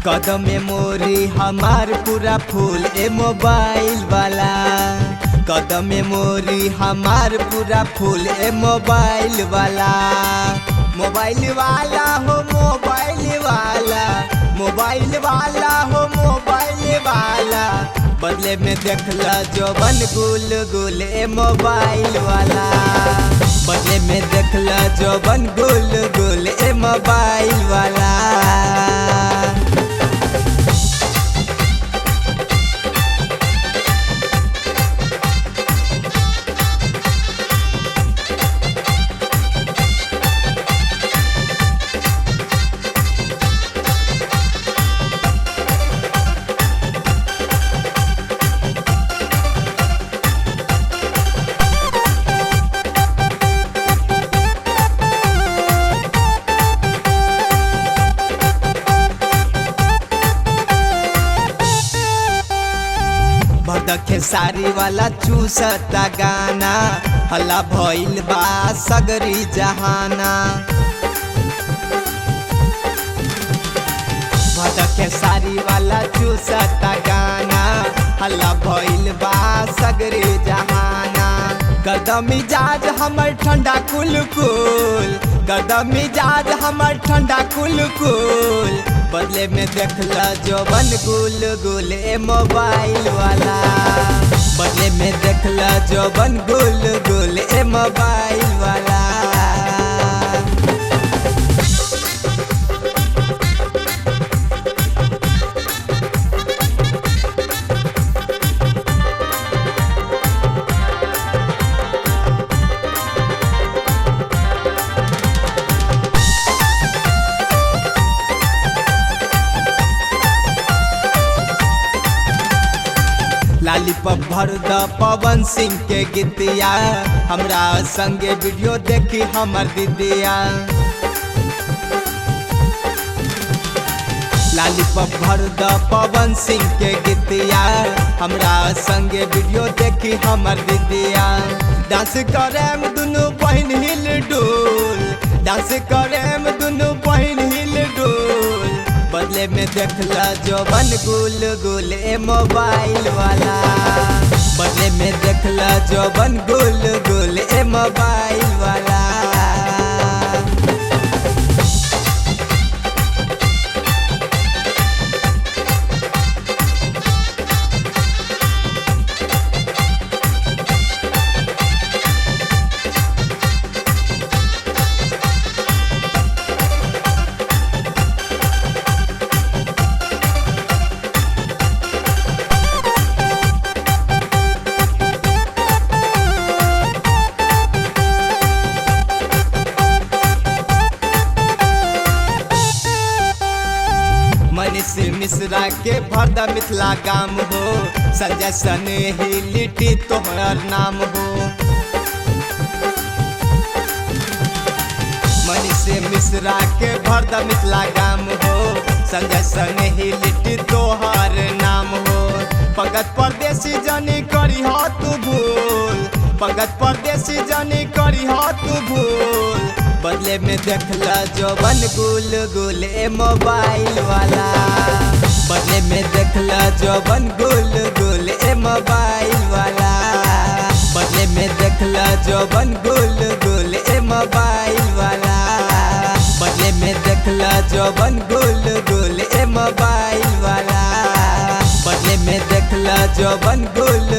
कदम मेमोरी हमार पूरा फूल ए मोबाइल वाला। कदम मेमोरी हमार पूरा फूल ए मोबाइल वाला। मोबाइल वाला हो मोबाइल वाला, मोबाइल वाला हो मोबाइल वाला। बदले में देखला जौवन गुल गुल ए मोबाइल वाला। बदले में देखला जौवन गुल गुल ए मोबाइल वाला। देखे सारी वाला चूसता गाना, हल्ला भइल बा सगरी जहाना। देखे सारी वाला चूसता गाना, हल्ला भइल बा सगरी जहाना। कदम मिजाज हमर ठंडा कुल कुल, कदम मिजाज हमर ठंडा कुल कुल। बदले में देखला जौवन गुल गुल ए मोबाइल वाला। बदले में देखला जौवन गुल गुल ए मोबाइल वाला। लालीपॉप भर द पवन सिंह के गीतिया, हमरा संगे वीडियो देखी हमर दीदिया। लालीपॉप भर द पवन सिंह के गीतिया, हमरा संगे वीडियो देखी हमर दीदिया। डांस करेम दुनू बहिन हिल डोल, डांस करेम दुनू बहिन हिल डोल। बदले में देखला जौवन गुल गुल ए मोबाइल वाला। बदले में देखला जौवन गुल गुल ए मोबाइल वाला। मनीष मिश्रा के भरदा मिथिला गाम हो, संजय सने ही लिट्टी तोहर नाम हो। मनीष मिश्रा के भरदा मिथिला गाम हो, संजय सने ही लिट्टी तोहर नाम हो। भगत परदेसी जानी करी हो तू भूल, भगत परदेसी जानी करी हो तू भूल। बदले में देखला जौवन गुल गुल ए मोबाइल वाला। बदले में देखला जौवन गुल गुल ए मोबाइल वाला। बदले में देखला जौवन गुल गुल ए मोबाइल वाला। बदले में देखला जौवन गुल गुल ए मोबाइल वाला। बदले में देखला जौवन गुल